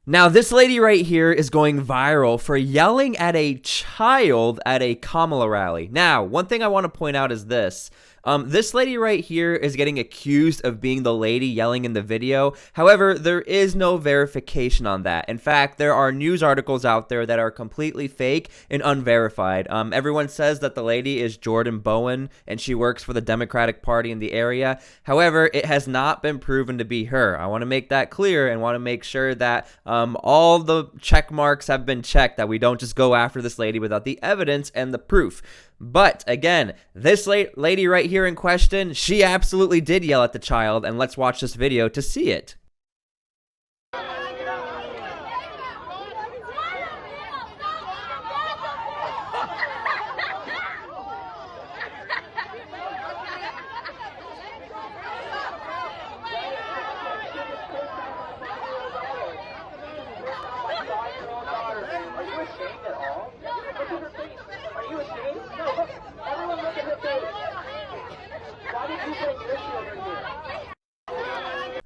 Now, this lady right here is going viral for yelling at a child at a Kamala rally. Now, one thing I want to point out is this. This lady right here is getting accused of being the lady yelling in the video. However, there is no verification on that. In fact, there are news articles out there that are completely fake and unverified. Everyone says that the lady is Jordan Bowen and she works for the Democratic Party in the area. However, it has not been proven to be her. I want to make that clear and want to make sure that all the check marks have been checked, that we don't just go after this lady without the evidence and the proof. But again, this lady right here in question, she absolutely did yell at the child, and let's watch this video to see it.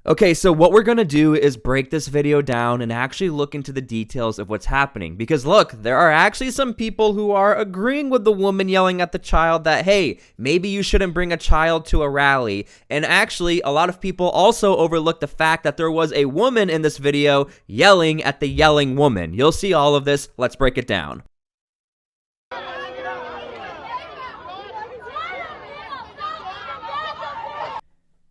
Okay, so what we're going to do is break this video down and actually look into the details of what's happening. Because look, there are actually some people who are agreeing with the woman yelling at the child that, hey, maybe you shouldn't bring a child to a rally. And actually, a lot of people also overlook the fact that there was a woman in this video yelling at the yelling woman. You'll see all of this. Let's break it down.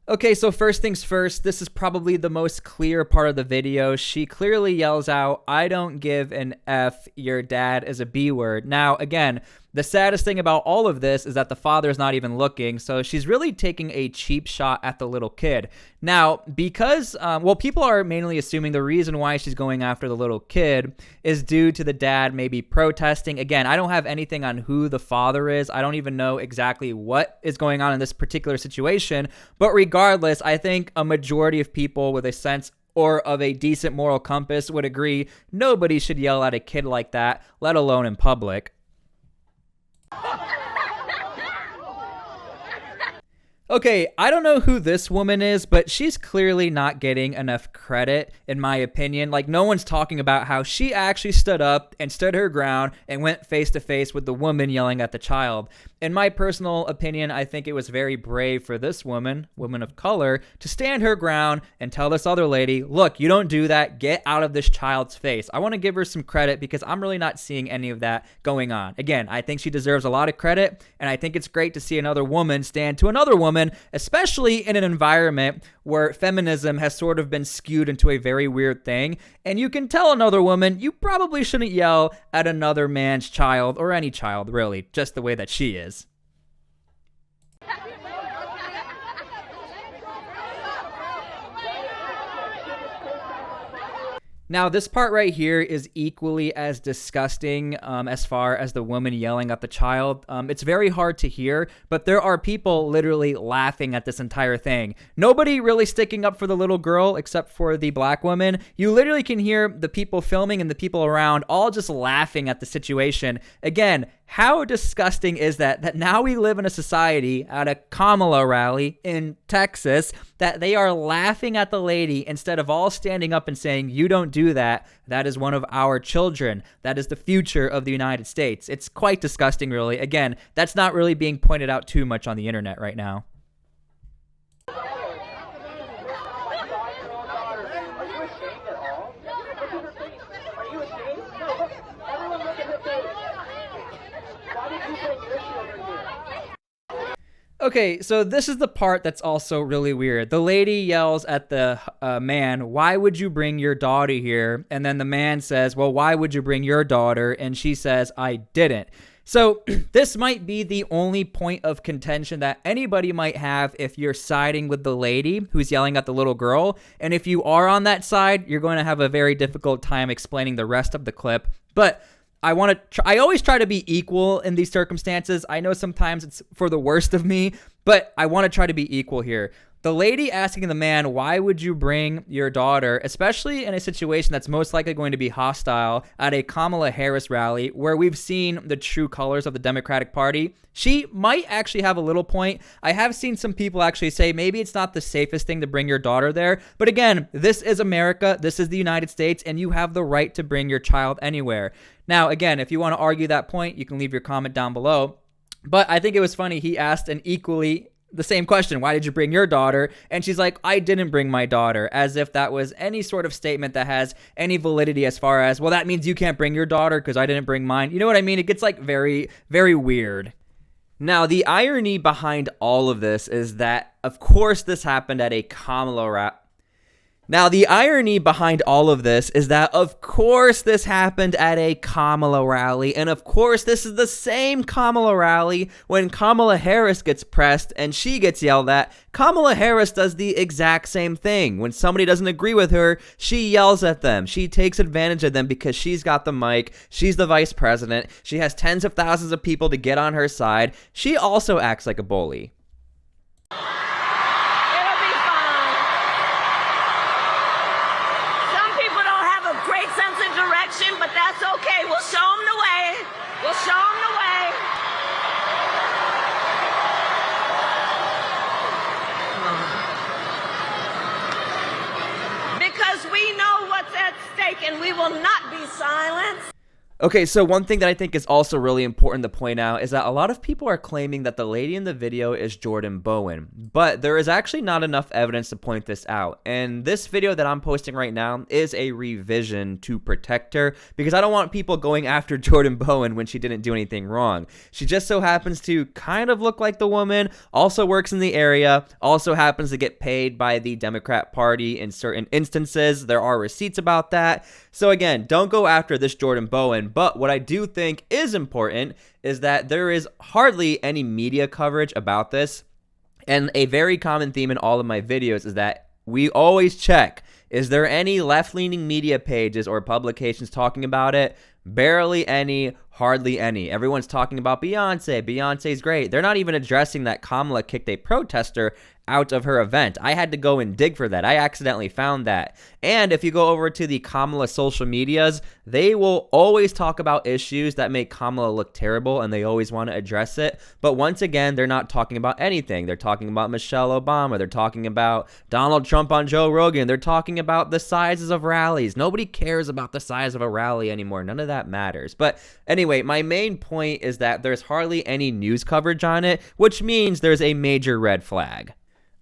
Okay, so first things first, this is probably the most clear part of the video. She clearly yells out, "I don't give an F, your dad is a B word." Now, again, the saddest thing about all of this is that the father's not even looking, so she's really taking a cheap shot at the little kid. Now, because, people are mainly assuming the reason why she's going after the little kid is due to the dad maybe protesting. Again, I don't have anything on who the father is. I don't even know exactly what is going on in this particular situation, but regardless, I think a majority of people with a sense or of a decent moral compass would agree nobody should yell at a kid like that, let alone in public. Okay, I don't know who this woman is, but she's clearly not getting enough credit, in my opinion. Like, no one's talking about how she actually stood up and stood her ground and went face to face with the woman yelling at the child. In my personal opinion, I think it was very brave for this woman of color, to stand her ground and tell this other lady, look, you don't do that, get out of this child's face. I want to give her some credit because I'm really not seeing any of that going on. Again, I think she deserves a lot of credit, and I think it's great to see another woman stand to another woman, especially in an environment where feminism has sort of been skewed into a very weird thing. And you can tell another woman, you probably shouldn't yell at another man's child, or any child really, just the way that she is. Now, this part right here is equally as disgusting as far as the woman yelling at the child. It's very hard to hear, but there are people literally laughing at this entire thing. Nobody really sticking up for the little girl except for the black woman. You literally can hear the people filming and the people around all just laughing at the situation. Again, how disgusting is that? That now we live in a society at a Kamala rally in Texas that they are laughing at the lady instead of all standing up and saying, you don't do that. That is one of our children. That is the future of the United States. It's quite disgusting, really. Again, that's not really being pointed out too much on the internet right now. Okay, so this is the part that's also really weird. The lady yells at the man, why would you bring your daughter here? And then the man says, well, why would you bring your daughter? And she says, I didn't. So this might be the only point of contention that anybody might have if you're siding with the lady who's yelling at the little girl. And if you are on that side, you're going to have a very difficult time explaining the rest of the clip. But I always try to be equal in these circumstances. I know sometimes it's for the worst of me, But I want to try to be equal here. The lady asking the man, why would you bring your daughter, especially in a situation that's most likely going to be hostile at a Kamala Harris rally where we've seen the true colors of the Democratic Party, she might actually have a little point. I have seen some people actually say maybe it's not the safest thing to bring your daughter there. But again, this is America, this is the United States, and you have the right to bring your child anywhere. Now, again, if you want to argue that point, you can leave your comment down below. But I think it was funny. He asked an equally the same question, why did you bring your daughter? And she's like, I didn't bring my daughter, as if that was any sort of statement that has any validity as far as, well, that means you can't bring your daughter because I didn't bring mine. You know what I mean? It gets like very, very weird. Now, the irony behind all of this is that, of course, this happened at a Kamala rally. Now, the irony behind all of this is that, of course, this happened at a Kamala rally, and of course, this is the same Kamala rally when Kamala Harris gets pressed and she gets yelled at. Kamala Harris does the exact same thing. When somebody doesn't agree with her, she yells at them. She takes advantage of them because she's got the mic. She's the vice president. She has tens of thousands of people to get on her side. She also acts like a bully. But that's okay. We'll show them the way. We'll show them the way. Because we know what's at stake and we will not be silenced. Okay, so one thing that I think is also really important to point out is that a lot of people are claiming that the lady in the video is Jordan Bowen, but there is actually not enough evidence to point this out. And this video that I'm posting right now is a revision to protect her because I don't want people going after Jordan Bowen when she didn't do anything wrong. She just so happens to kind of look like the woman, also works in the area, also happens to get paid by the Democrat Party in certain instances. There are receipts about that. So again, don't go after this Jordan Bowen. But what I do think is important is that there is hardly any media coverage about this. And a very common theme in all of my videos is that we always check, is there any left-leaning media pages or publications talking about it? Barely any, hardly any. Everyone's talking about Beyonce. Beyonce's great. They're not even addressing that Kamala kicked a protester out of her event. I had to go and dig for that. I accidentally found that. And if you go over to the Kamala social medias, they will always talk about issues that make Kamala look terrible and they always want to address it. But once again, they're not talking about anything. They're talking about Michelle Obama. They're talking about Donald Trump on Joe Rogan. They're talking about the sizes of rallies. Nobody cares about the size of a rally anymore. None of that matters. But anyway, my main point is that there's hardly any news coverage on it, which means there's a major red flag.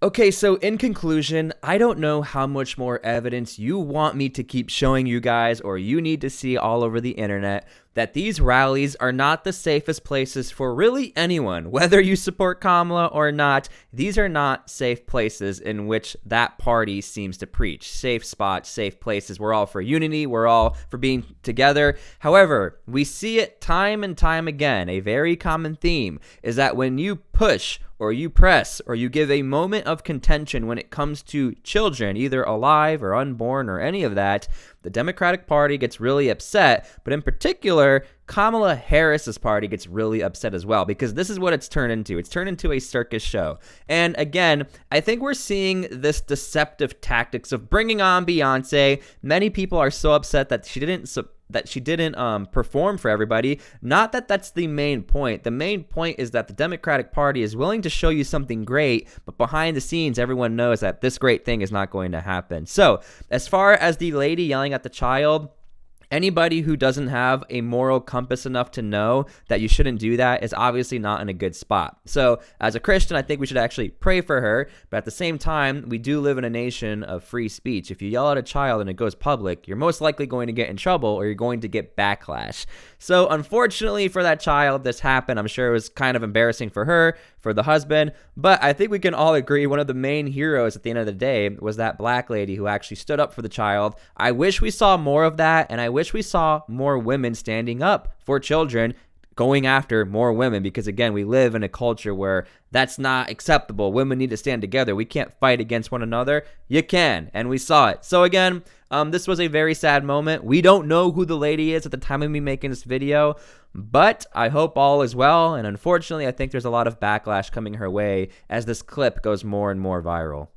Okay, so in conclusion, I don't know how much more evidence you want me to keep showing you guys or you need to see all over the internet that these rallies are not the safest places for really anyone. Whether you support Kamala or not, these are not safe places in which that party seems to preach. Safe spots, safe places. We're all for unity. We're all for being together. However, we see it time and time again. A very common theme is that when you push or you press or you give a moment of contention when it comes to children, either alive or unborn or any of that, the Democratic Party gets really upset, but in particular, Kamala Harris's party gets really upset as well, because this is what it's turned into. It's turned into a circus show. And again, I think we're seeing this deceptive tactics of bringing on Beyonce. Many people are so upset that she didn't perform for everybody. Not that that's the main point. The main point is that the Democratic Party is willing to show you something great, but behind the scenes, everyone knows that this great thing is not going to happen. So, as far as the lady yelling at the child, anybody who doesn't have a moral compass enough to know that you shouldn't do that is obviously not in a good spot. So as a Christian, I think we should actually pray for her. But at the same time, we do live in a nation of free speech. If you yell at a child and it goes public, you're most likely going to get in trouble or you're going to get backlash. So unfortunately for that child, this happened. I'm sure it was kind of embarrassing for her, for the husband. But I think we can all agree one of the main heroes at the end of the day was that black lady who actually stood up for the child. I wish we saw more of that, and I wish we saw more women standing up for children, going after more women, because again, we live in a culture where that's not acceptable. Women need to stand together. We can't fight against one another. You can, and we saw it. So again, This was a very sad moment. We don't know who the lady is at the time of me making this video, but I hope all is well. And unfortunately, I think there's a lot of backlash coming her way as this clip goes more and more viral.